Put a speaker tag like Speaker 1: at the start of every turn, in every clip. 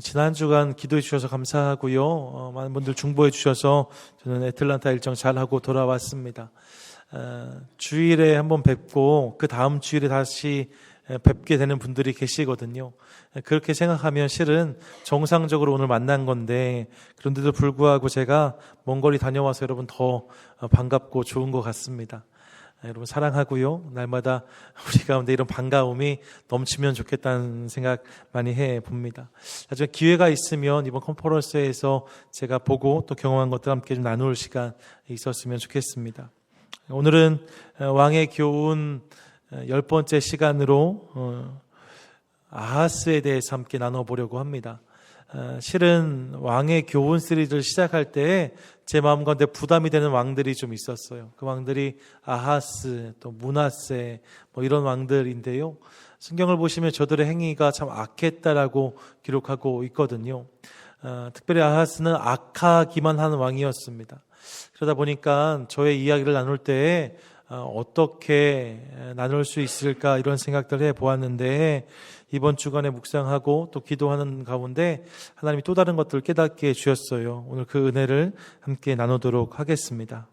Speaker 1: 지난 주간 기도해 주셔서 감사하고요. 많은 분들 중보해 주셔서 저는 애틀란타 일정 잘하고 돌아왔습니다. 주일에 한번 뵙고 그 다음 주일에 다시 뵙게 되는 분들이 계시거든요. 그렇게 생각하면 실은 정상적으로 오늘 만난 건데, 그런데도 불구하고 제가 먼 거리 다녀와서 여러분 더 반갑고 좋은 것 같습니다. 여러분 사랑하고요. 날마다 우리 가운데 이런 반가움이 넘치면 좋겠다는 생각 많이 해봅니다. 나중에 기회가 있으면 이번 컨퍼런스에서 제가 보고 또 경험한 것들 함께 좀 나눌 시간 있었으면 좋겠습니다. 오늘은 왕의 교훈 10번째 시간으로 아하스에 대해서 함께 나눠보려고 합니다. 실은 왕의 교훈 시리즈를 시작할 때 제 마음 가운데 부담이 되는 왕들이 좀 있었어요. 그 왕들이 아하스, 또 므낫세 이런 왕들인데요. 성경을 보시면 저들의 행위가 참 악했다라고 기록하고 있거든요. 특별히 아하스는 악하기만 하는 왕이었습니다. 그러다 보니까 저의 이야기를 나눌 때 어떻게 나눌 수 있을까 이런 생각들을 해보았는데, 이번 주간에 묵상하고 또 기도하는 가운데 하나님이 또 다른 것들을 깨닫게 해주셨어요. 오늘 그 은혜를 함께 나누도록 하겠습니다.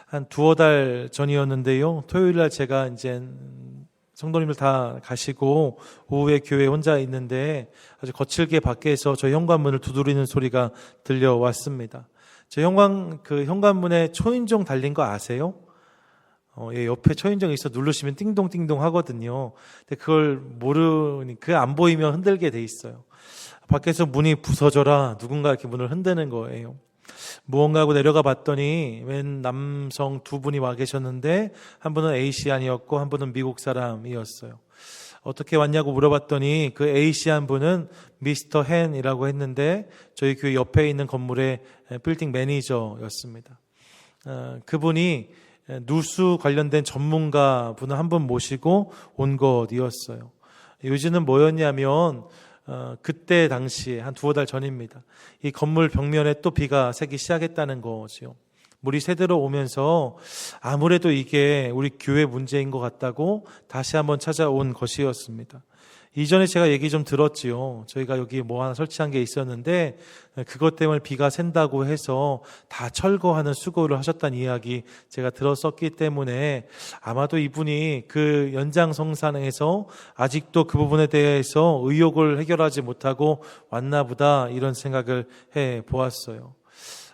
Speaker 1: 한 두어 달 전이었는데요. 토요일날 제가 이제 성도님들 다 가시고 오후에 교회에 혼자 있는데 아주 거칠게 밖에서 저 현관문을 두드리는 소리가 들려왔습니다. 저 현관문에 초인종 달린 거 아세요? 옆에 초인종이 있어 누르시면 띵동띵동 하거든요. 근데 그걸 모르니까 안 보이면 흔들게 돼 있어요. 밖에서 문이 부서져라 누군가 이렇게 문을 흔드는 거예요. 무언가 하고 내려가 봤더니 웬 남성 두 분이 와 계셨는데 한 분은 아시안이었고 한 분은 미국 사람이었어요. 어떻게 왔냐고 물어봤더니 그 아시안 분은 미스터 헨이라고 했는데 저희 교회 옆에 있는 건물의 빌딩 매니저였습니다. 그분이 누수 관련된 전문가 분을 한 분 모시고 온 것이었어요. 요지는 뭐였냐면 그때 당시에 한 두어 달 전입니다. 이 건물 벽면에 또 비가 새기 시작했다는 거죠. 물이 새들어 오면서 아무래도 이게 우리 교회 문제인 것 같다고 다시 한번 찾아온 것이었습니다. 이전에 제가 얘기 좀 들었지요. 저희가 여기 뭐 하나 설치한 게 있었는데 그것 때문에 비가 샌다고 해서 다 철거하는 수고를 하셨다는 이야기 제가 들었었기 때문에 아마도 이분이 그 연장성산에서 아직도 그 부분에 대해서 의혹을 해결하지 못하고 왔나 보다 이런 생각을 해 보았어요.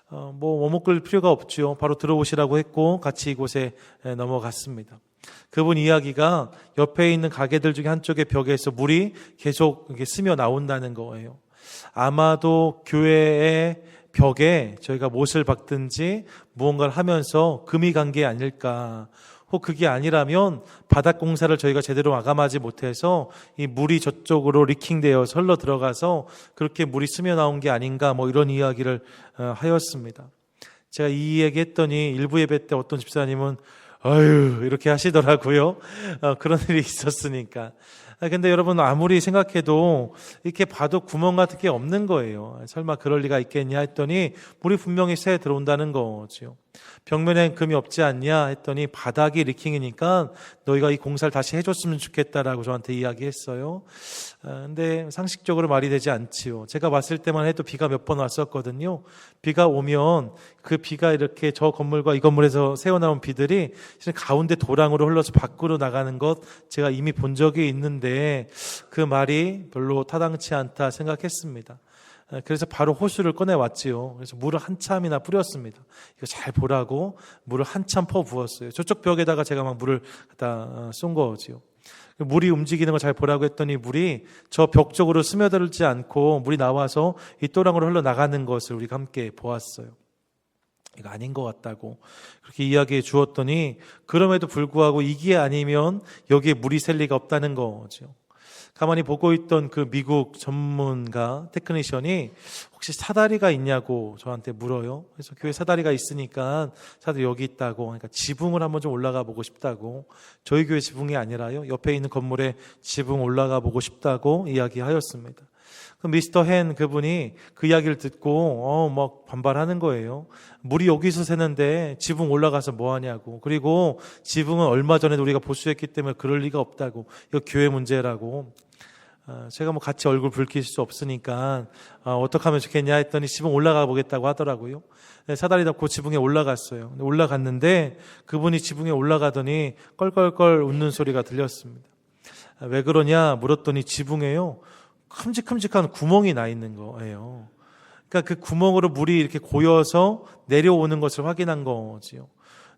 Speaker 1: 머뭇 걸 필요가 없죠. 바로 들어오시라고 했고 같이 이곳에 넘어갔습니다. 그분 이야기가 옆에 있는 가게들 중에 한쪽의 벽에서 물이 계속 이렇게 스며 나온다는 거예요. 아마도 교회의 벽에 저희가 못을 박든지 무언가를 하면서 금이 간 게 아닐까. 혹 그게 아니라면 바닥 공사를 저희가 제대로 마감하지 못해서 이 물이 저쪽으로 리킹되어서 흘러 들어가서 그렇게 물이 스며 나온 게 아닌가 이런 이야기를 하였습니다. 제가 이 얘기 했더니 일부 예배 때 어떤 집사님은 아유 이렇게 하시더라고요. 그런 일이 있었으니까. 근데 여러분 아무리 생각해도 이렇게 봐도 구멍 같은 게 없는 거예요. 설마 그럴 리가 있겠냐 했더니 물이 분명히 새 들어온다는 거죠. 벽면엔 금이 없지 않냐 했더니 바닥이 리킹이니까 너희가 이 공사를 다시 해줬으면 좋겠다라고 저한테 이야기했어요. 근데 상식적으로 말이 되지 않지요. 제가 봤을 때만 해도 비가 몇 번 왔었거든요. 비가 오면 그 비가 이렇게 저 건물과 이 건물에서 새어나온 비들이 가운데 도랑으로 흘러서 밖으로 나가는 것 제가 이미 본 적이 있는데 그 말이 별로 타당치 않다 생각했습니다. 그래서 바로 호수를 꺼내왔지요. 그래서 물을 한참이나 뿌렸습니다. 이거 잘 보라고 물을 한참 퍼 부었어요. 저쪽 벽에다가 제가 막 물을 갖다 쏜 거지요. 물이 움직이는 걸 잘 보라고 했더니 물이 저 벽 쪽으로 스며들지 않고 물이 나와서 이 또랑으로 흘러나가는 것을 우리가 함께 보았어요. 이거 아닌 것 같다고 그렇게 이야기해 주었더니 그럼에도 불구하고 이게 아니면 여기에 물이 셀 리가 없다는 거죠. 가만히 보고 있던 그 미국 전문가 테크니션이 혹시 사다리가 있냐고 저한테 물어요. 그래서 교회 사다리가 있으니까 사다리 여기 있다고. 그러니까 지붕을 한번 좀 올라가 보고 싶다고. 저희 교회 지붕이 아니라요. 옆에 있는 건물에 지붕 올라가 보고 싶다고 이야기하였습니다. 그 미스터 헨 그분이 그 이야기를 듣고 막 반발하는 거예요. 물이 여기서 새는데 지붕 올라가서 뭐 하냐고. 그리고 지붕은 얼마 전에 우리가 보수했기 때문에 그럴 리가 없다고. 이거 교회 문제라고. 제가 뭐 같이 얼굴 붉힐 수 없으니까 어떻게 하면 좋겠냐 했더니 지붕 올라가 보겠다고 하더라고요. 사다리 잡고 지붕에 올라갔어요. 올라갔는데 그분이 지붕에 올라가더니 껄껄껄 웃는 소리가 들렸습니다. 왜 그러냐 물었더니 지붕에요 큼직큼직한 구멍이 나 있는 거예요. 그러니까 그 구멍으로 물이 이렇게 고여서 내려오는 것을 확인한 거지요.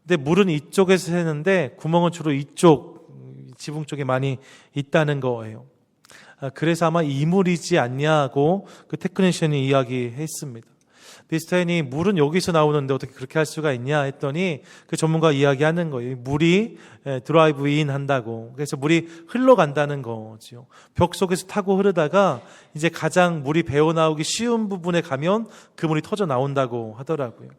Speaker 1: 근데 물은 이쪽에서 새는데 구멍은 주로 이쪽 지붕 쪽에 많이 있다는 거예요. 그래서 아마 이물이지 않냐고 그 테크니션이 이야기했습니다. 미스터 헨이 물은 여기서 나오는데 어떻게 그렇게 할 수가 있냐 했더니 그 전문가 이야기하는 거예요. 물이 드라이브 인 한다고. 그래서 물이 흘러간다는 거죠. 벽 속에서 타고 흐르다가 이제 가장 물이 배어나오기 쉬운 부분에 가면 그 물이 터져 나온다고 하더라고요.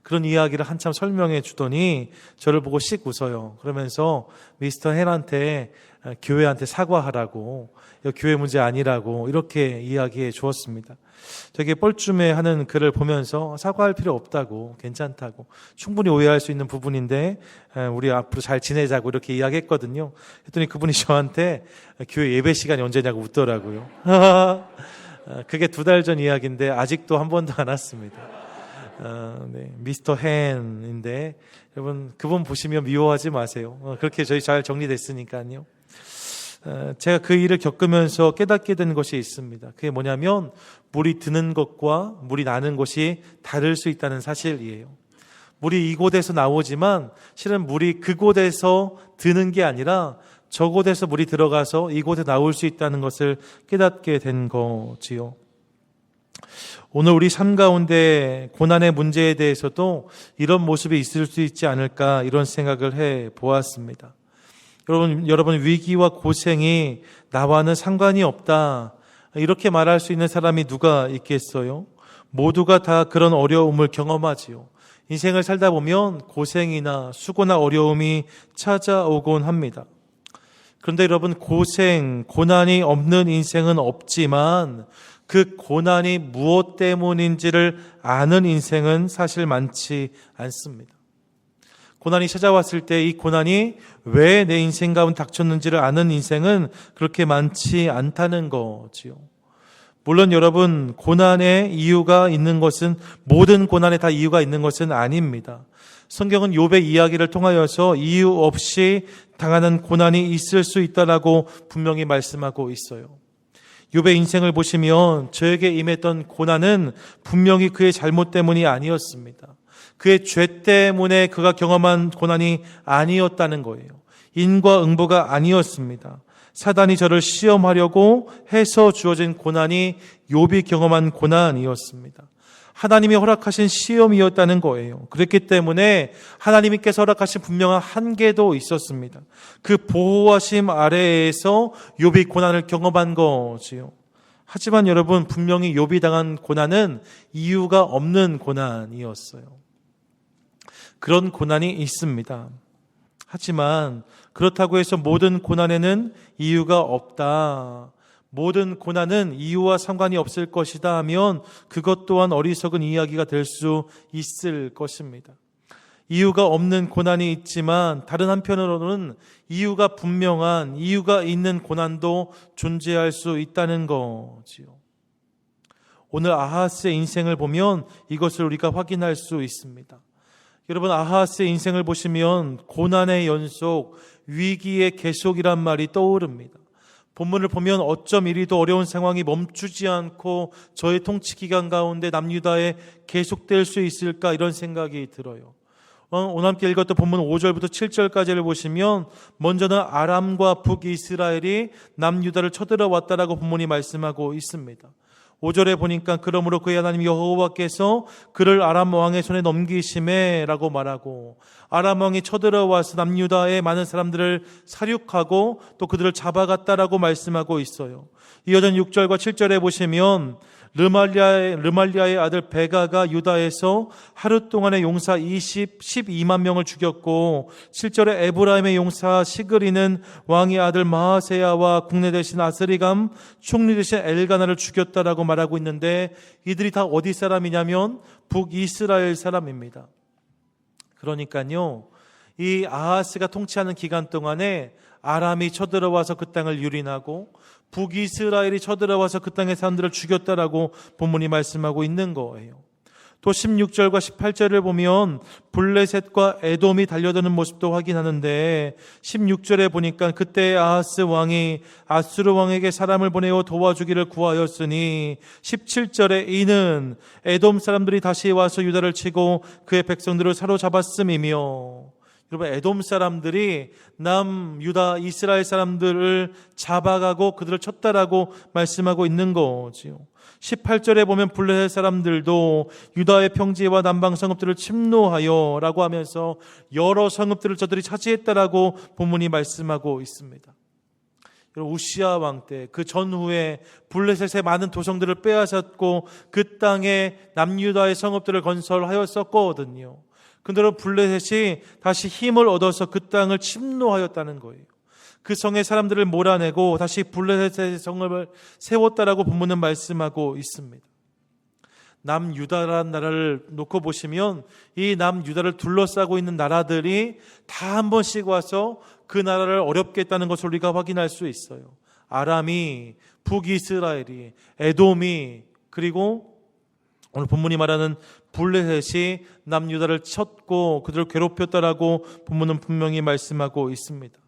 Speaker 1: 그런 이야기를 한참 설명해 주더니 저를 보고 씩 웃어요. 그러면서 미스터 헨한테 교회한테 사과하라고, 교회 문제 아니라고 이렇게 이야기해 주었습니다. 되게 뻘쭘해 하는 글을 보면서 사과할 필요 없다고, 괜찮다고, 충분히 오해할 수 있는 부분인데 우리 앞으로 잘 지내자고 이렇게 이야기했거든요. 했더니 그분이 저한테 교회 예배 시간이 언제냐고 묻더라고요. 그게 2달 전 이야기인데 아직도 한 번도 안 왔습니다. 네, 미스터 헨인데 여러분 그분 보시면 미워하지 마세요. 그렇게 저희 잘 정리됐으니까요. 제가 그 일을 겪으면서 깨닫게 된 것이 있습니다. 그게 뭐냐면 물이 드는 것과 물이 나는 것이 다를 수 있다는 사실이에요. 물이 이곳에서 나오지만 실은 물이 그곳에서 드는 게 아니라 저곳에서 물이 들어가서 이곳에 나올 수 있다는 것을 깨닫게 된 거지요. 오늘 우리 삶 가운데 고난의 문제에 대해서도 이런 모습이 있을 수 있지 않을까 이런 생각을 해 보았습니다. 여러분 위기와 고생이 나와는 상관이 없다 이렇게 말할 수 있는 사람이 누가 있겠어요? 모두가 다 그런 어려움을 경험하지요. 인생을 살다 보면 고생이나 수고나 어려움이 찾아오곤 합니다. 그런데 여러분 고생, 고난이 없는 인생은 없지만 그 고난이 무엇 때문인지를 아는 인생은 사실 많지 않습니다. 고난이 찾아왔을 때 이 고난이 왜 내 인생 가운데 닥쳤는지를 아는 인생은 그렇게 많지 않다는 거지요. 물론 여러분 고난에 이유가 있는 것은 모든 고난에 다 이유가 있는 것은 아닙니다. 성경은 욥의 이야기를 통하여서 이유 없이 당하는 고난이 있을 수 있다라고 분명히 말씀하고 있어요. 욥의 인생을 보시면 저에게 임했던 고난은 분명히 그의 잘못 때문이 아니었습니다. 그의 죄 때문에 그가 경험한 고난이 아니었다는 거예요. 인과 응보가 아니었습니다. 사단이 저를 시험하려고 해서 주어진 고난이 욥이 경험한 고난이었습니다. 하나님이 허락하신 시험이었다는 거예요. 그렇기 때문에 하나님께서 허락하신 분명한 한계도 있었습니다. 그 보호하심 아래에서 욥이 고난을 경험한 거지요. 하지만 여러분 분명히 욥이 당한 고난은 이유가 없는 고난이었어요. 그런 고난이 있습니다. 하지만 그렇다고 해서 모든 고난에는 이유가 없다. 모든 고난은 이유와 상관이 없을 것이다 하면 그것 또한 어리석은 이야기가 될 수 있을 것입니다. 이유가 없는 고난이 있지만 다른 한편으로는 이유가 분명한 이유가 있는 고난도 존재할 수 있다는 거지요. 오늘 아하스의 인생을 보면 이것을 우리가 확인할 수 있습니다. 여러분 아하스의 인생을 보시면 고난의 연속, 위기의 계속이란 말이 떠오릅니다. 본문을 보면 어쩜 이리도 어려운 상황이 멈추지 않고 저의 통치 기간 가운데 남유다에 계속될 수 있을까 이런 생각이 들어요. 오늘 함께 읽었던 본문 5절부터 7절까지를 보시면 먼저는 아람과 북이스라엘이 남유다를 쳐들어왔다라고 본문이 말씀하고 있습니다. 5절에 보니까 그러므로 그의 하나님 여호와께서 그를 아람 왕의 손에 넘기심에 라고 말하고 아람 왕이 쳐들어와서 남유다의 많은 사람들을 살육하고 또 그들을 잡아갔다라고 말씀하고 있어요. 이어진 6절과 7절에 보시면 르말리아의 아들 베가가 유다에서 하루 동안의 용사 12만 명을 죽였고 7절에 에브라임의 용사 시그리는 왕의 아들 마하세야와 국내 대신 아스리감 총리 대신 엘가나를 죽였다라고 말하고 있는데 이들이 다 어디 사람이냐면 북이스라엘 사람입니다. 그러니까요 이 아하스가 통치하는 기간 동안에 아람이 쳐들어와서 그 땅을 유린하고 북이스라엘이 쳐들어와서 그 땅의 사람들을 죽였다라고 본문이 말씀하고 있는 거예요. 또 16절과 18절을 보면 블레셋과 에돔이 달려드는 모습도 확인하는데 16절에 보니까 그때 아하스 왕이 아수르 왕에게 사람을 보내어 도와주기를 구하였으니 17절에 이는 에돔 사람들이 다시 와서 유다를 치고 그의 백성들을 사로잡았음이며, 여러분 에돔 사람들이 남유다 이스라엘 사람들을 잡아가고 그들을 쳤다라고 말씀하고 있는 거지요. 18절에 보면 블레셋 사람들도 유다의 평지와 남방 성읍들을 침노하여 라고 하면서 여러 성읍들을 저들이 차지했다라고 본문이 말씀하고 있습니다. 우시야 왕 때 그 전후에 블레셋의 많은 도성들을 빼앗았고 그 땅에 남유다의 성읍들을 건설하였었거든요. 그런데 블레셋이 다시 힘을 얻어서 그 땅을 침노하였다는 거예요. 그 성의 사람들을 몰아내고 다시 블레셋의 성을 세웠다라고 본문은 말씀하고 있습니다. 남유다라는 나라를 놓고 보시면 이 남유다를 둘러싸고 있는 나라들이 다 한 번씩 와서 그 나라를 어렵게 했다는 것을 우리가 확인할 수 있어요. 아람이, 북이스라엘이, 에돔이, 그리고 오늘 본문이 말하는 블레셋이 남유다를 쳤고 그들을 괴롭혔다라고 본문은 분명히 말씀하고 있습니다.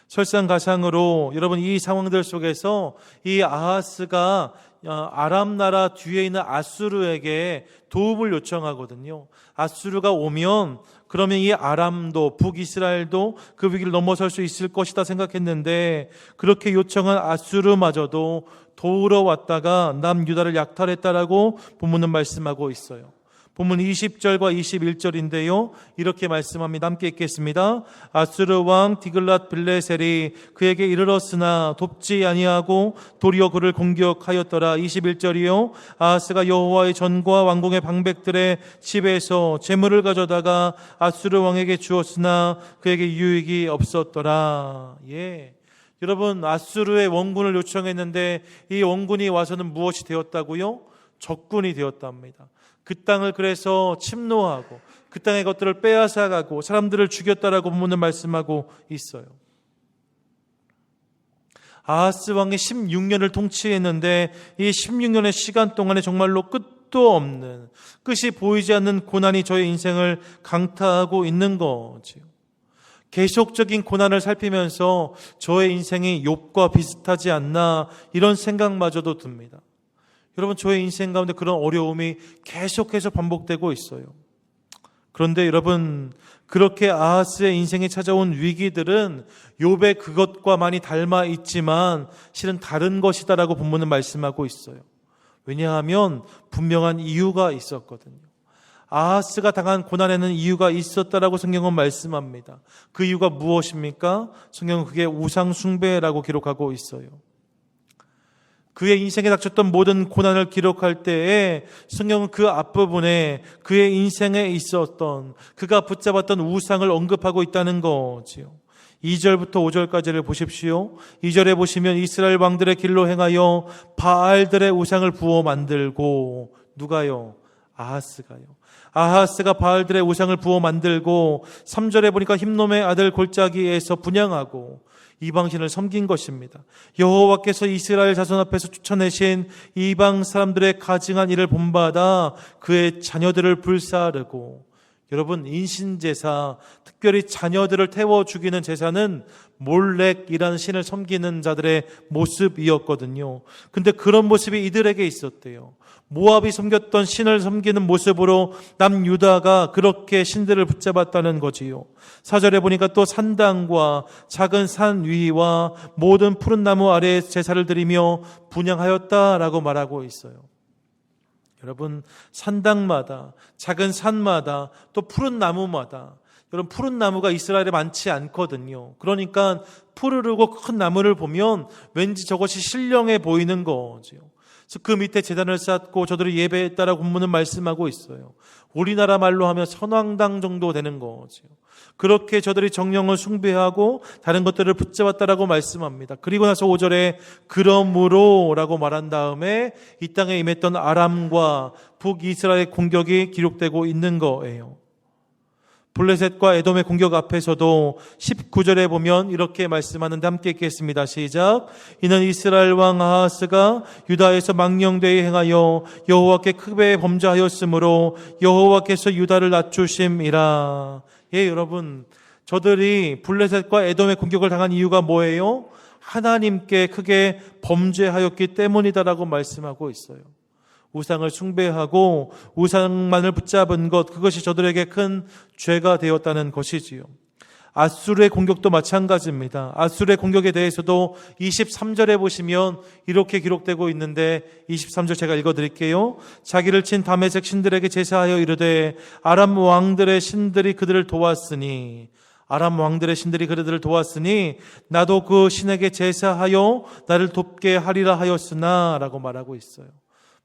Speaker 1: 설상가상으로 여러분 이 상황들 속에서 이 아하스가 아람 나라 뒤에 있는 아수르에게 도움을 요청하거든요. 아수르가 오면 그러면 이 아람도 북이스라엘도 그 위기를 넘어설 수 있을 것이다 생각했는데 그렇게 요청한 아수르마저도 도우러 왔다가 남유다를 약탈했다라고 본문은 말씀하고 있어요. 본문 20절과 21절인데요. 이렇게 말씀합니다. 함께 읽겠습니다. 아수르 왕 디글랏 빌레셀이 그에게 이르렀으나 돕지 아니하고 도리어 그를 공격하였더라. 21절이요. 아하스가 여호와의 전과 왕궁의 방백들의 집에서 재물을 가져다가 아수르 왕에게 주었으나 그에게 유익이 없었더라. 예. 여러분 아수르의 원군을 요청했는데 이 원군이 와서는 무엇이 되었다고요? 적군이 되었답니다. 그 땅을 그래서 침노하고 그 땅의 것들을 빼앗아가고 사람들을 죽였다라고 본문은 말씀하고 있어요. 아하스 왕이 16년을 통치했는데 이 16년의 시간 동안에 정말로 끝도 없는, 끝이 보이지 않는 고난이 저의 인생을 강타하고 있는 거지요. 계속적인 고난을 살피면서 저의 인생이 욥과 비슷하지 않나 이런 생각마저도 듭니다. 여러분 저의 인생 가운데 그런 어려움이 계속해서 반복되고 있어요. 그런데 여러분 그렇게 아하스의 인생에 찾아온 위기들은 욥의 그것과 많이 닮아 있지만 실은 다른 것이다라고 본문은 말씀하고 있어요. 왜냐하면 분명한 이유가 있었거든요. 아하스가 당한 고난에는 이유가 있었다라고 성경은 말씀합니다. 그 이유가 무엇입니까? 성경은 그게 우상 숭배라고 기록하고 있어요. 그의 인생에 닥쳤던 모든 고난을 기록할 때에 성경은 그 앞부분에 그의 인생에 있었던 그가 붙잡았던 우상을 언급하고 있다는 거지요. 2절부터 5절까지를 보십시오. 2절에 보시면 이스라엘 왕들의 길로 행하여 바알들의 우상을 부어 만들고, 누가요? 아하스가요. 아하스가 바알들의 우상을 부어 만들고 3절에 보니까 հիմ놈의 아들 골짜기에서 분향하고 이방신을 섬긴 것입니다. 여호와께서 이스라엘 자손 앞에서 쫓아내신 이방 사람들의 가증한 일을 본받아 그의 자녀들을 불사르고, 여러분 인신제사, 특별히 자녀들을 태워 죽이는 제사는 몰렉이라는 신을 섬기는 자들의 모습이었거든요. 근데 그런 모습이 이들에게 있었대요. 모압이 섬겼던 신을 섬기는 모습으로 남유다가 그렇게 신들을 붙잡았다는 거지요. 4절에 보니까 또 산당과 작은 산 위와 모든 푸른 나무 아래에 제사를 드리며 분향하였다라고 말하고 있어요. 여러분 산당마다, 작은 산마다, 또 푸른 나무마다, 여러분 푸른 나무가 이스라엘에 많지 않거든요. 그러니까 푸르르고 큰 나무를 보면 왠지 저것이 신령해 보이는 거죠. 그래서 그 밑에 제단을 쌓고 저들이 예배했다라고 본문은 말씀하고 있어요. 우리나라 말로 하면 선왕당 정도 되는 거죠. 그렇게 저들이 정령을 숭배하고 다른 것들을 붙잡았다라고 말씀합니다. 그리고 나서 5절에 그러므로 라고 말한 다음에 이 땅에 임했던 아람과 북이스라엘 공격이 기록되고 있는 거예요. 블레셋과 에돔의 공격 앞에서도 19절에 보면 이렇게 말씀하는데 함께 읽겠습니다. 시작. 이는 이스라엘 왕 아하스가 유다에서 망령되이 행하여 여호와께 크게 범죄하였으므로 여호와께서 유다를 낮추심이라. 예, 여러분, 저들이 블레셋과 에돔의 공격을 당한 이유가 뭐예요? 하나님께 크게 범죄하였기 때문이다라고 말씀하고 있어요. 우상을 숭배하고 우상만을 붙잡은 것, 그것이 저들에게 큰 죄가 되었다는 것이지요. 아수르의 공격도 마찬가지입니다. 아수르의 공격에 대해서도 23절에 보시면 이렇게 기록되고 있는데 23절 제가 읽어드릴게요. 자기를 친 다메섹 신들에게 제사하여 이르되 아람 왕들의 신들이 그들을 도왔으니 나도 그 신에게 제사하여 나를 돕게 하리라 하였으나 라고 말하고 있어요.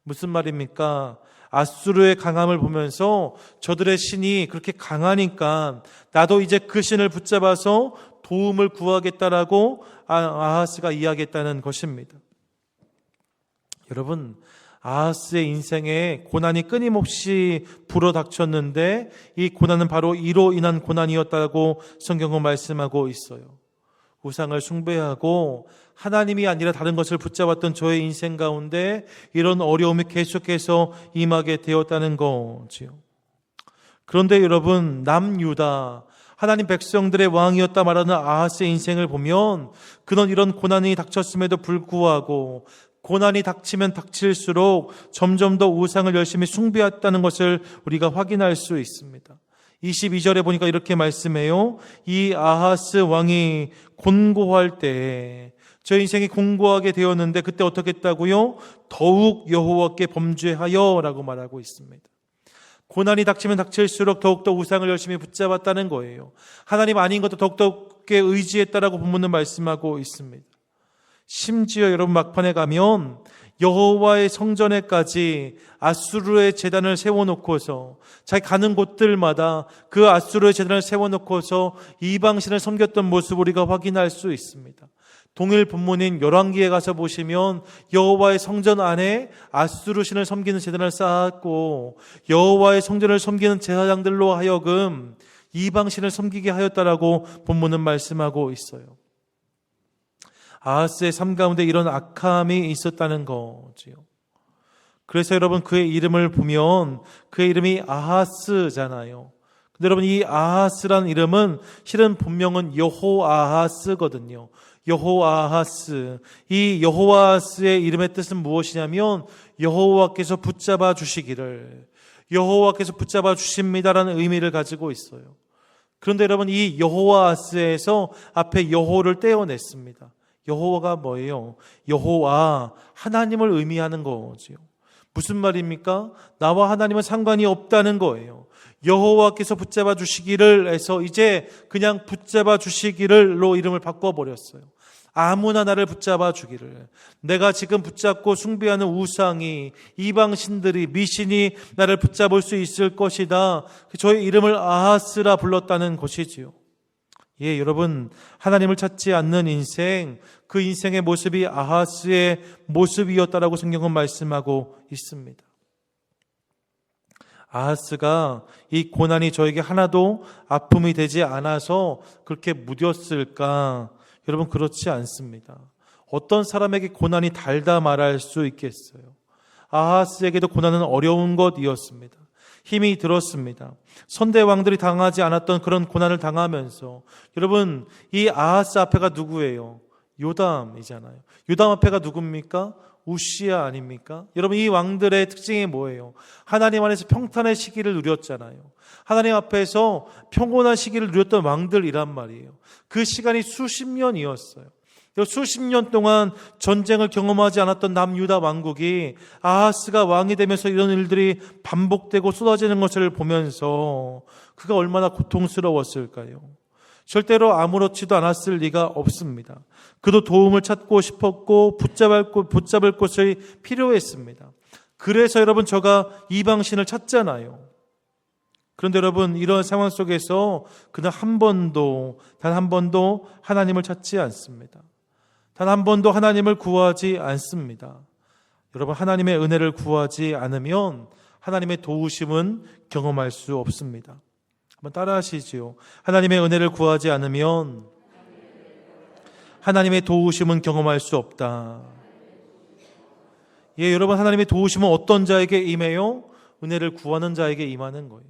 Speaker 1: 무슨 말입니까? 아수르의 강함을 보면서 저들의 신이 그렇게 강하니까 나도 이제 그 신을 붙잡아서 도움을 구하겠다라고 아하스가 이야기했다는 것입니다. 여러분, 아하스의 인생에 고난이 끊임없이 불어닥쳤는데 이 고난은 바로 이로 인한 고난이었다고 성경은 말씀하고 있어요. 우상을 숭배하고 하나님이 아니라 다른 것을 붙잡았던 저의 인생 가운데 이런 어려움이 계속해서 임하게 되었다는 거지요. 그런데 여러분, 남유다, 하나님 백성들의 왕이었다 말하는 아하스의 인생을 보면 그는 이런 고난이 닥쳤음에도 불구하고 고난이 닥치면 닥칠수록 점점 더 우상을 열심히 숭배했다는 것을 우리가 확인할 수 있습니다. 22절에 보니까 이렇게 말씀해요. 이 아하스 왕이 곤고할 때, 저 인생이 곤고하게 되었는데 그때 어떻게 했다고요? 더욱 여호와께 범죄하여 라고 말하고 있습니다. 고난이 닥치면 닥칠수록 더욱더 우상을 열심히 붙잡았다는 거예요. 하나님 아닌 것도 더욱더 의지했다라고 본문은 말씀하고 있습니다. 심지어 여러분, 막판에 가면 여호와의 성전에까지 아수르의 제단을 세워놓고서 자기 가는 곳들마다 그 아수르의 제단을 세워놓고서 이방신을 섬겼던 모습을 우리가 확인할 수 있습니다. 동일 본문인 열왕기에 가서 보시면 여호와의 성전 안에 아수르 신을 섬기는 제단을 쌓았고 여호와의 성전을 섬기는 제사장들로 하여금 이방신을 섬기게 하였다라고 본문은 말씀하고 있어요. 아하스의 삶 가운데 이런 악함이 있었다는 거지요. 그래서 여러분, 그의 이름을 보면 그의 이름이 아하스잖아요. 근데 여러분, 이 아하스라는 이름은 실은 본명은 여호아하스거든요. 여호아하스. 이 여호아하스의 이름의 뜻은 무엇이냐면 여호와께서 붙잡아 주시기를, 여호와께서 붙잡아 주십니다라는 의미를 가지고 있어요. 그런데 여러분, 이 여호아하스에서 앞에 여호를 떼어냈습니다. 여호와가 뭐예요? 여호와, 하나님을 의미하는 거지요. 무슨 말입니까? 나와 하나님은 상관이 없다는 거예요. 여호와께서 붙잡아 주시기를 해서 이제 그냥 붙잡아 주시기를로 이름을 바꿔버렸어요. 아무나 나를 붙잡아 주기를. 내가 지금 붙잡고 숭배하는 우상이, 이방신들이, 미신이 나를 붙잡을 수 있을 것이다. 저의 이름을 아하스라 불렀다는 것이지요. 예, 여러분, 하나님을 찾지 않는 인생, 그 인생의 모습이 아하스의 모습이었다라고 성경은 말씀하고 있습니다. 아하스가 이 고난이 저에게 하나도 아픔이 되지 않아서 그렇게 무뎠을까? 여러분, 그렇지 않습니다. 어떤 사람에게 고난이 달다 말할 수 있겠어요? 아하스에게도 고난은 어려운 것이었습니다. 힘이 들었습니다. 선대왕들이 당하지 않았던 그런 고난을 당하면서, 여러분, 이 아하스 앞에가 누구예요? 요담이잖아요. 요담 앞에가 누굽니까? 우시야 아닙니까? 여러분, 이 왕들의 특징이 뭐예요? 하나님 안에서 평탄의 시기를 누렸잖아요. 하나님 앞에서 평온한 시기를 누렸던 왕들이란 말이에요. 그 시간이 수십 년이었어요. 수십 년 동안 전쟁을 경험하지 않았던 남유다 왕국이 아하스가 왕이 되면서 이런 일들이 반복되고 쏟아지는 것을 보면서 그가 얼마나 고통스러웠을까요? 절대로 아무렇지도 않았을 리가 없습니다. 그도 도움을 찾고 싶었고 붙잡을 곳이 필요했습니다. 그래서 여러분, 저가 이방신을 찾잖아요. 그런데 여러분, 이런 상황 속에서 그는 단 한 번도 하나님을 찾지 않습니다. 단 한 번도 하나님을 구하지 않습니다. 여러분, 하나님의 은혜를 구하지 않으면 하나님의 도우심은 경험할 수 없습니다. 한번 따라 하시지요. 하나님의 은혜를 구하지 않으면 하나님의 도우심은 경험할 수 없다. 예, 여러분, 하나님의 도우심은 어떤 자에게 임해요? 은혜를 구하는 자에게 임하는 거예요.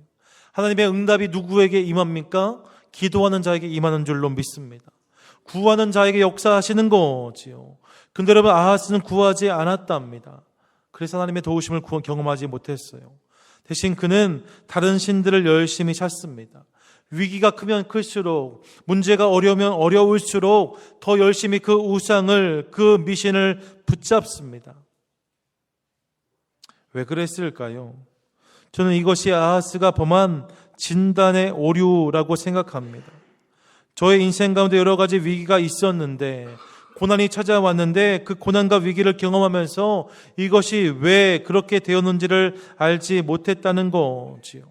Speaker 1: 하나님의 응답이 누구에게 임합니까? 기도하는 자에게 임하는 줄로 믿습니다. 구하는 자에게 역사하시는 거지요. 근데 여러분, 아하스는 구하지 않았답니다. 그래서 하나님의 도우심을 경험하지 못했어요. 대신 그는 다른 신들을 열심히 찾습니다. 위기가 크면 클수록, 문제가 어려우면 어려울수록 더 열심히 그 우상을, 그 미신을 붙잡습니다. 왜 그랬을까요? 저는 이것이 아하스가 범한 진단의 오류라고 생각합니다. 저의 인생 가운데 여러 가지 위기가 있었는데, 고난이 찾아왔는데 그 고난과 위기를 경험하면서 이것이 왜 그렇게 되었는지를 알지 못했다는 거지요.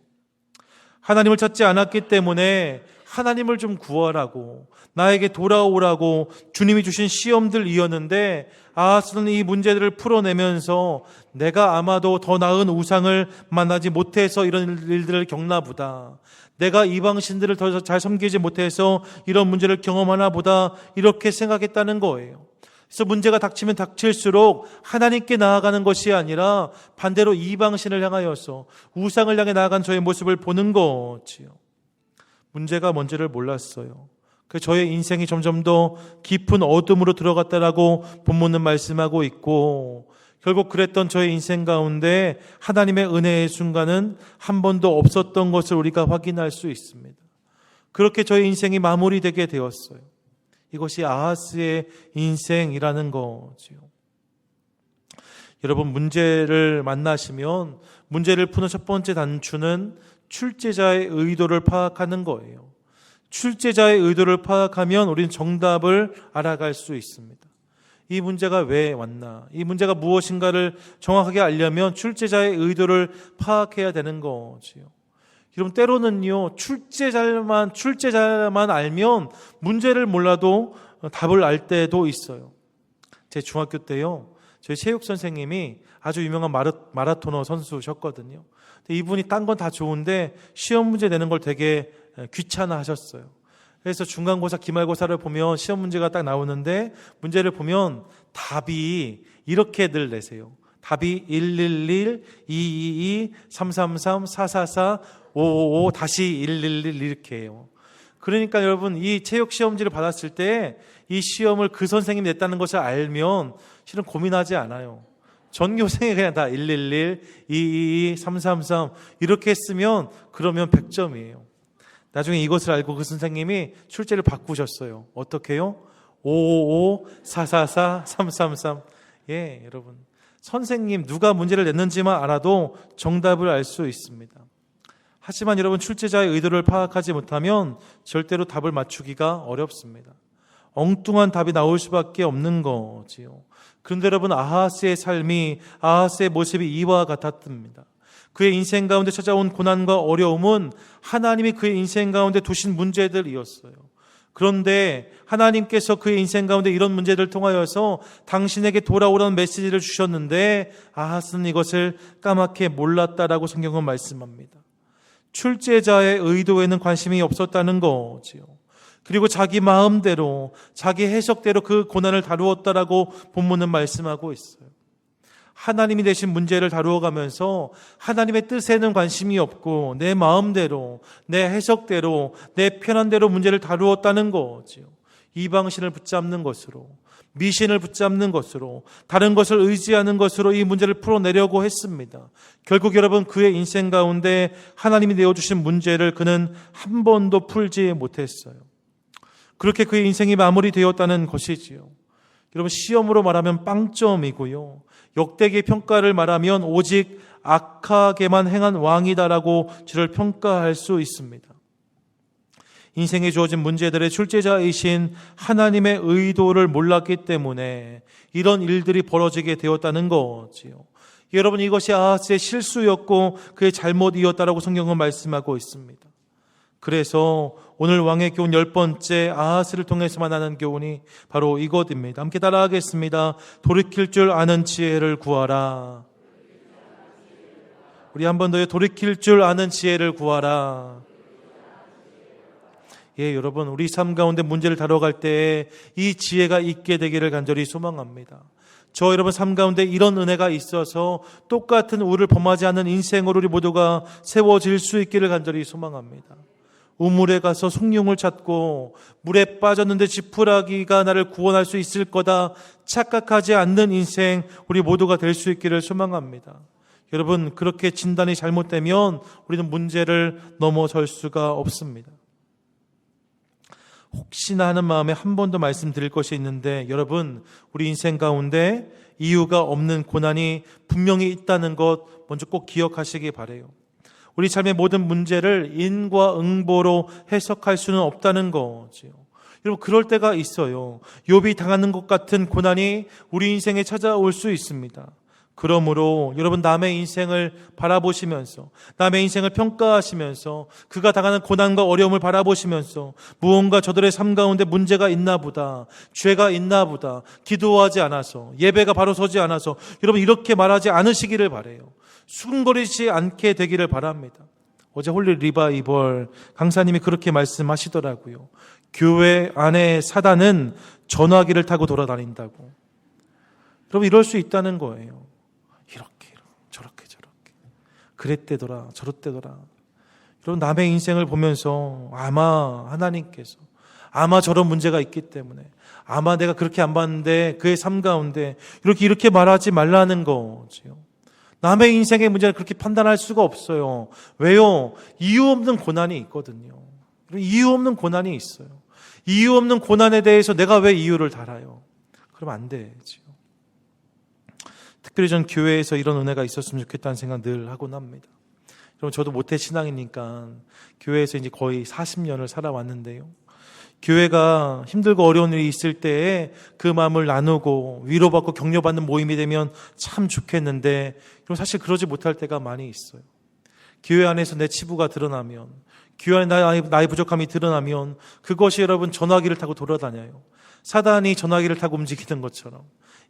Speaker 1: 하나님을 찾지 않았기 때문에 하나님을 좀 구하라고, 나에게 돌아오라고 주님이 주신 시험들이었는데, 아하스는 이 문제들을 풀어내면서 내가 아마도 더 나은 우상을 만나지 못해서 이런 일들을 겪나 보다, 내가 이방신들을 더 잘 섬기지 못해서 이런 문제를 경험하나 보다, 이렇게 생각했다는 거예요. 그래서 문제가 닥치면 닥칠수록 하나님께 나아가는 것이 아니라 반대로 이방신을 향하여서 우상을 향해 나아간 저의 모습을 보는 거지요. 문제가 뭔지를 몰랐어요. 저의 인생이 점점 더 깊은 어둠으로 들어갔다라고 본문은 말씀하고 있고, 결국 그랬던 저의 인생 가운데 하나님의 은혜의 순간은 한 번도 없었던 것을 우리가 확인할 수 있습니다. 그렇게 저의 인생이 마무리되게 되었어요. 이것이 아하스의 인생이라는 거지요. 여러분, 문제를 만나시면 문제를 푸는 첫 번째 단추는 출제자의 의도를 파악하는 거예요. 출제자의 의도를 파악하면 우리는 정답을 알아갈 수 있습니다. 이 문제가 왜 왔나, 이 문제가 무엇인가를 정확하게 알려면 출제자의 의도를 파악해야 되는 거지요. 여러분, 때로는요, 출제자만 알면 문제를 몰라도 답을 알 때도 있어요. 제 중학교 때요, 저희 체육 선생님이 아주 유명한 마라토너 선수셨거든요. 근데 이분이 딴 건 다 좋은데 시험 문제 내는 걸 되게 귀찮아 하셨어요. 그래서 중간고사, 기말고사를 보면 시험 문제가 딱 나오는데 문제를 보면 답이 이렇게 늘 내세요. 답이 111, 222, 333, 444, 555, 다시 111 이렇게 해요. 그러니까 여러분, 이 체육 시험지를 받았을 때 이 시험을 그 선생님이 냈다는 것을 알면 실은 고민하지 않아요. 전교생이 그냥 다 111, 222, 333 이렇게 했으면 그러면 100점이에요. 나중에 이것을 알고 그 선생님이 출제를 바꾸셨어요. 어떻게 해요? 555, 444, 333. 예, 여러분. 선생님, 누가 문제를 냈는지만 알아도 정답을 알 수 있습니다. 하지만 여러분, 출제자의 의도를 파악하지 못하면 절대로 답을 맞추기가 어렵습니다. 엉뚱한 답이 나올 수밖에 없는 거지요. 그런데 여러분, 아하스의 삶이, 아하스의 모습이 이와 같았습니다. 그의 인생 가운데 찾아온 고난과 어려움은 하나님이 그의 인생 가운데 두신 문제들이었어요. 그런데 하나님께서 그의 인생 가운데 이런 문제들을 통하여서 당신에게 돌아오라는 메시지를 주셨는데 아하스는 이것을 까맣게 몰랐다라고 성경은 말씀합니다. 출제자의 의도에는 관심이 없었다는 거지요. 그리고 자기 마음대로, 자기 해석대로 그 고난을 다루었다라고 본문은 말씀하고 있어요. 하나님이 내신 문제를 다루어가면서 하나님의 뜻에는 관심이 없고 내 마음대로, 내 해석대로, 내 편한 대로 문제를 다루었다는 거지요. 이방신을 붙잡는 것으로, 미신을 붙잡는 것으로, 다른 것을 의지하는 것으로 이 문제를 풀어내려고 했습니다. 결국 여러분, 그의 인생 가운데 하나님이 내어주신 문제를 그는 한 번도 풀지 못했어요. 그렇게 그의 인생이 마무리되었다는 것이지요. 여러분, 시험으로 말하면 빵점이고요, 역대기의 평가를 말하면 오직 악하게만 행한 왕이다라고 저를 평가할 수 있습니다. 인생에 주어진 문제들의 출제자이신 하나님의 의도를 몰랐기 때문에 이런 일들이 벌어지게 되었다는 거지요. 여러분, 이것이 아하스의 실수였고 그의 잘못이었다라고 성경은 말씀하고 있습니다. 그래서 오늘 왕의 교훈 10번째, 아하스를 통해서 만나는 교훈이 바로 이것입니다. 함께 따라하겠습니다. 돌이킬 줄 아는 지혜를 구하라. 우리 한 번 더요. 돌이킬 줄 아는 지혜를 구하라. 예, 여러분, 우리 삶 가운데 문제를 다뤄갈 때에 이 지혜가 있게 되기를 간절히 소망합니다. 저 여러분 삶 가운데 이런 은혜가 있어서 똑같은 우를 범하지 않는 인생으로 우리 모두가 세워질 수 있기를 간절히 소망합니다. 우물에 가서 숭늉을 찾고 물에 빠졌는데 지푸라기가 나를 구원할 수 있을 거다 착각하지 않는 인생 우리 모두가 될 수 있기를 소망합니다. 여러분, 그렇게 진단이 잘못되면 우리는 문제를 넘어설 수가 없습니다. 혹시나 하는 마음에 한 번 더 말씀드릴 것이 있는데, 여러분, 우리 인생 가운데 이유가 없는 고난이 분명히 있다는 것 먼저 꼭 기억하시기 바라요. 우리 삶의 모든 문제를 인과응보로 해석할 수는 없다는 거지요. 여러분, 그럴 때가 있어요. 욥이 당하는 것 같은 고난이 우리 인생에 찾아올 수 있습니다. 그러므로 여러분, 남의 인생을 바라보시면서, 남의 인생을 평가하시면서, 그가 당하는 고난과 어려움을 바라보시면서 무언가 저들의 삶 가운데 문제가 있나 보다, 죄가 있나 보다, 기도하지 않아서, 예배가 바로 서지 않아서, 여러분 이렇게 말하지 않으시기를 바라요. 수근거리지 않게 되기를 바랍니다. 어제 홀리 리바이벌 강사님이 그렇게 말씀하시더라고요. 교회 안에 사단은 전화기를 타고 돌아다닌다고. 여러분, 이럴 수 있다는 거예요. 이렇게 저렇게 그랬대더라 저렇대더라. 여러분, 남의 인생을 보면서 아마 하나님께서 아마 저런 문제가 있기 때문에 아마 내가 그렇게 안 봤는데 그의 삶 가운데 이렇게 말하지 말라는 거지요. 남의 인생의 문제를 그렇게 판단할 수가 없어요. 왜요? 이유 없는 고난이 있거든요. 이유 없는 고난이 있어요. 이유 없는 고난에 대해서 내가 왜 이유를 달아요? 그러면 안 되지요. 특별히 전 교회에서 이런 은혜가 있었으면 좋겠다는 생각 늘 하곤 합니다. 여러분, 저도 모태 신앙이니까 교회에서 이제 거의 40년을 살아왔는데요. 교회가 힘들고 어려운 일이 있을 때에 그 마음을 나누고 위로받고 격려받는 모임이 되면 참 좋겠는데, 사실 그러지 못할 때가 많이 있어요. 교회 안에서 내 치부가 드러나면, 교회 안에 나의 부족함이 드러나면 그것이 여러분 전화기를 타고 돌아다녀요. 사단이 전화기를 타고 움직이는 것처럼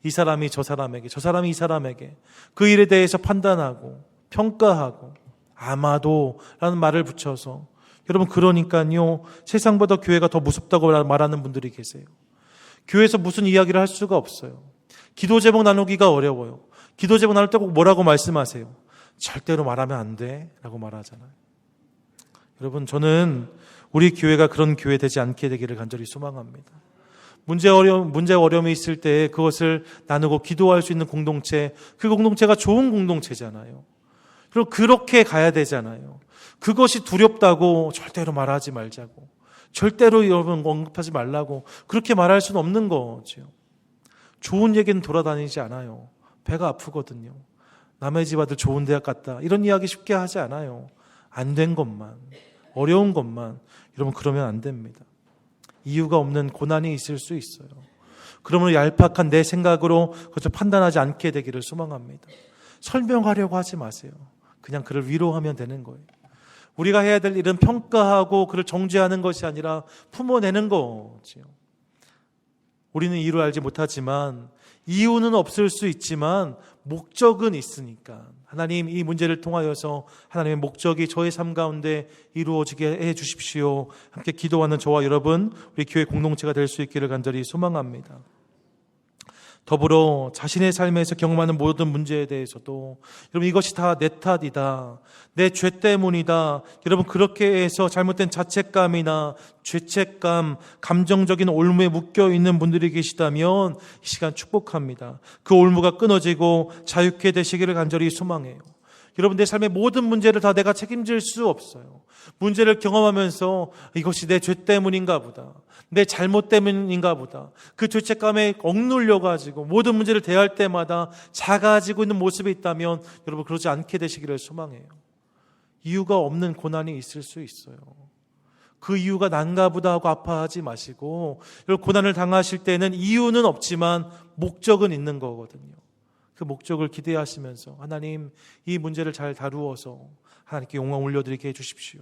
Speaker 1: 이 사람이 저 사람에게, 저 사람이 이 사람에게 그 일에 대해서 판단하고 평가하고 아마도 라는 말을 붙여서, 여러분, 그러니까요, 세상보다 교회가 더 무섭다고 말하는 분들이 계세요. 교회에서 무슨 이야기를 할 수가 없어요. 기도 제목 나누기가 어려워요. 기도 제목 나눌 때 꼭 뭐라고 말씀하세요? 절대로 말하면 안 돼 라고 말하잖아요. 여러분, 저는 우리 교회가 그런 교회 되지 않게 되기를 간절히 소망합니다. 문제 어려움이 있을 때 그것을 나누고 기도할 수 있는 공동체, 그 공동체가 좋은 공동체잖아요. 그리고 그렇게 가야 되잖아요. 그것이 두렵다고 절대로 말하지 말자고, 절대로 여러분 언급하지 말라고 그렇게 말할 수는 없는 거죠. 좋은 얘기는 돌아다니지 않아요. 배가 아프거든요. 남의 집 아들 좋은 대학 갔다, 이런 이야기 쉽게 하지 않아요. 안 된 것만, 어려운 것만. 여러분, 그러면 안 됩니다. 이유가 없는 고난이 있을 수 있어요. 그러므로 얄팍한 내 생각으로 그것을 판단하지 않게 되기를 소망합니다. 설명하려고 하지 마세요. 그냥 그를 위로하면 되는 거예요. 우리가 해야 될 일은 평가하고 그를 정죄하는 것이 아니라 품어내는 거지요. 우리는 이유를 알지 못하지만, 이유는 없을 수 있지만 목적은 있으니까, 하나님, 이 문제를 통하여서 하나님의 목적이 저의 삶 가운데 이루어지게 해 주십시오. 함께 기도하는 저와 여러분, 우리 교회 공동체가 될 수 있기를 간절히 소망합니다. 더불어 자신의 삶에서 경험하는 모든 문제에 대해서도, 여러분, 이것이 다 내 탓이다, 내 죄 때문이다, 여러분, 그렇게 해서 잘못된 자책감이나 죄책감, 감정적인 올무에 묶여있는 분들이 계시다면 이 시간 축복합니다. 그 올무가 끊어지고 자유케 되시기를 간절히 소망해요. 여러분, 내 삶의 모든 문제를 다 내가 책임질 수 없어요. 문제를 경험하면서 이것이 내 죄 때문인가 보다, 내 잘못 때문인가 보다, 그 죄책감에 억눌려가지고 모든 문제를 대할 때마다 작아지고 있는 모습이 있다면 여러분, 그러지 않게 되시기를 소망해요. 이유가 없는 고난이 있을 수 있어요. 그 이유가 난가 보다 하고 아파하지 마시고, 고난을 당하실 때는 이유는 없지만 목적은 있는 거거든요. 그 목적을 기대하시면서, 하나님, 이 문제를 잘 다루어서 하나님께 영광 올려드리게 해주십시오.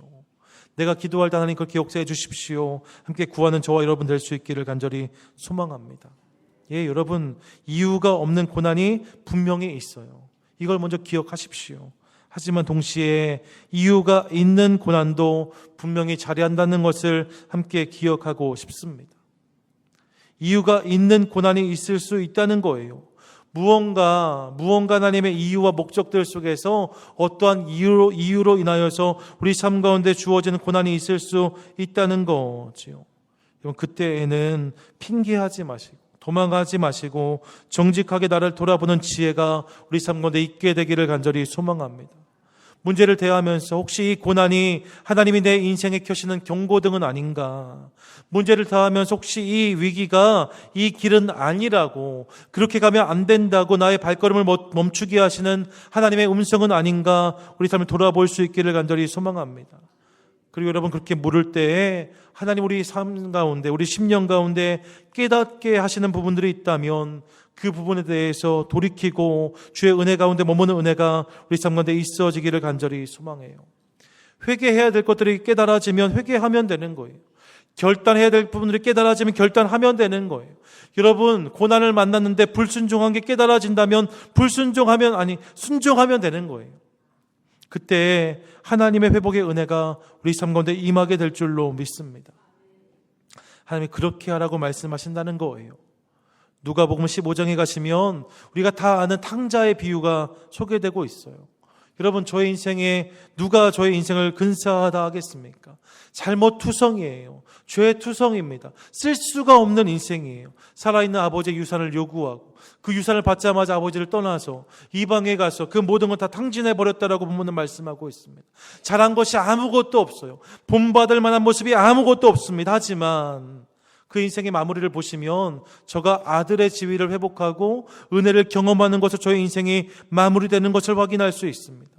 Speaker 1: 내가 기도할 때 하나님 그걸 기억해 주십시오. 함께 구하는 저와 여러분 될 수 있기를 간절히 소망합니다. 예, 여러분, 이유가 없는 고난이 분명히 있어요. 이걸 먼저 기억하십시오. 하지만 동시에 이유가 있는 고난도 분명히 자리한다는 것을 함께 기억하고 싶습니다. 이유가 있는 고난이 있을 수 있다는 거예요. 무언가 하나님의 이유와 목적들 속에서 어떠한 이유로 인하여서 우리 삶 가운데 주어지는 고난이 있을 수 있다는 거지요. 여러분, 그때에는 핑계하지 마시고 도망가지 마시고 정직하게 나를 돌아보는 지혜가 우리 삶 가운데 있게 되기를 간절히 소망합니다. 문제를 대하면서 혹시 이 고난이 하나님이 내 인생에 켜시는 경고등은 아닌가? 문제를 대하면서 혹시 이 위기가 이 길은 아니라고, 그렇게 가면 안 된다고 나의 발걸음을 멈추게 하시는 하나님의 음성은 아닌가? 우리 삶을 돌아볼 수 있기를 간절히 소망합니다. 그리고 여러분, 그렇게 물을 때에 하나님 우리 삶 가운데, 우리 심령 가운데 깨닫게 하시는 부분들이 있다면 그 부분에 대해서 돌이키고 주의 은혜 가운데 머무는 은혜가 우리 삶 가운데 있어지기를 간절히 소망해요. 회개해야 될 것들이 깨달아지면 회개하면 되는 거예요. 결단해야 될 부분들이 깨달아지면 결단하면 되는 거예요. 여러분, 고난을 만났는데 불순종한 게 깨달아진다면 순종하면 되는 거예요. 그때 하나님의 회복의 은혜가 우리 삶 가운데 임하게 될 줄로 믿습니다. 하나님이 그렇게 하라고 말씀하신다는 거예요. 누가복음 15장에 가시면 우리가 다 아는 탕자의 비유가 소개되고 있어요. 여러분, 저의 인생에 누가 저의 인생을 근사하다 하겠습니까? 잘못투성이에요. 죄투성입니다. 쓸 수가 없는 인생이에요. 살아있는 아버지의 유산을 요구하고 그 유산을 받자마자 아버지를 떠나서 이방에 가서 그 모든 걸 다 탕진해버렸다라고 본문은 말씀하고 있습니다. 잘한 것이 아무것도 없어요. 본받을 만한 모습이 아무것도 없습니다. 하지만 그 인생의 마무리를 보시면 저가 아들의 지위를 회복하고 은혜를 경험하는 것으로 저의 인생이 마무리되는 것을 확인할 수 있습니다.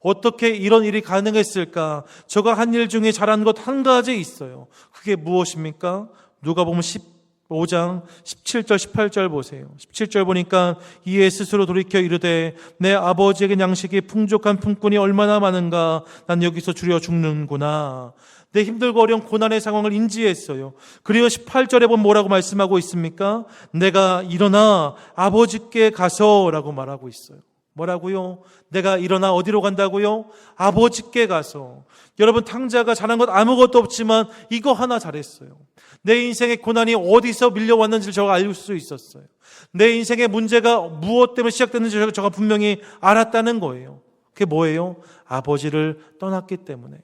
Speaker 1: 어떻게 이런 일이 가능했을까? 저가 한 일 중에 잘한 것 한 가지 있어요. 그게 무엇입니까? 누가복음 15장 17절 18절 보세요. 17절 보니까 이에 스스로 돌이켜 이르되 내 아버지에게 양식이 풍족한 품꾼이 얼마나 많은가? 난 여기서 줄여 죽는구나. 내 힘들고 어려운 고난의 상황을 인지했어요. 그리고 18절에 보면 뭐라고 말씀하고 있습니까? 내가 일어나 아버지께 가서 라고 말하고 있어요. 뭐라고요? 내가 일어나 어디로 간다고요? 아버지께 가서. 여러분, 탕자가 잘한 것 아무것도 없지만 이거 하나 잘했어요. 내 인생의 고난이 어디서 밀려왔는지를 저가 알 수 있었어요. 내 인생의 문제가 무엇 때문에 시작됐는지 저가 분명히 알았다는 거예요. 그게 뭐예요? 아버지를 떠났기 때문에.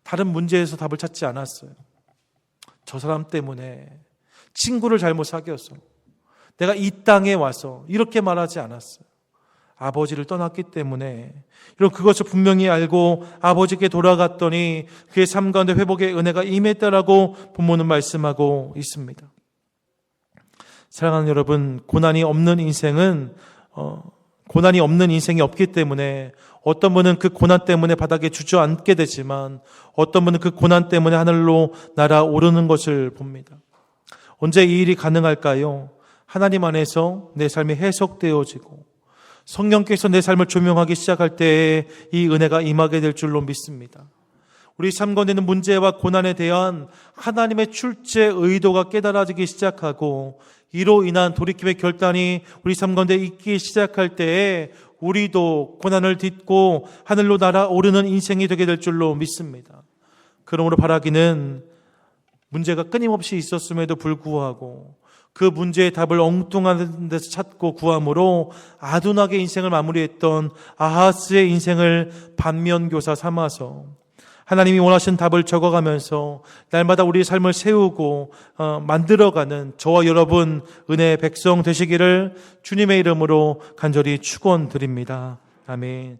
Speaker 1: 다른 문제에서 답을 찾지 않았어요. 저 사람 때문에, 친구를 잘못 사귀어서, 내가 이 땅에 와서 이렇게 말하지 않았어요. 아버지를 떠났기 때문에. 이런 그것을 분명히 알고 아버지께 돌아갔더니 그의 삶 가운데 회복의 은혜가 임했다라고 본문은 말씀하고 있습니다. 사랑하는 여러분, 고난이 없는 인생이 없기 때문에 어떤 분은 그 고난 때문에 바닥에 주저앉게 되지만 어떤 분은 그 고난 때문에 하늘로 날아오르는 것을 봅니다. 언제 이 일이 가능할까요? 하나님 안에서 내 삶이 해석되어지고 성령께서 내 삶을 조명하기 시작할 때에 이 은혜가 임하게 될 줄로 믿습니다. 우리 삶 가운데 있는 문제와 고난에 대한 하나님의 출제 의도가 깨달아지기 시작하고 이로 인한 돌이킴의 결단이 우리 삶 가운데 있기 시작할 때에 우리도 고난을 딛고 하늘로 날아오르는 인생이 되게 될 줄로 믿습니다. 그러므로 바라기는 문제가 끊임없이 있었음에도 불구하고 그 문제의 답을 엉뚱한 데서 찾고 구함으로 아둔하게 인생을 마무리했던 아하스의 인생을 반면교사 삼아서 하나님이 원하시는 답을 적어가면서 날마다 우리의 삶을 세우고 만들어가는 저와 여러분 은혜의 백성 되시기를 주님의 이름으로 간절히 축원드립니다. 아멘.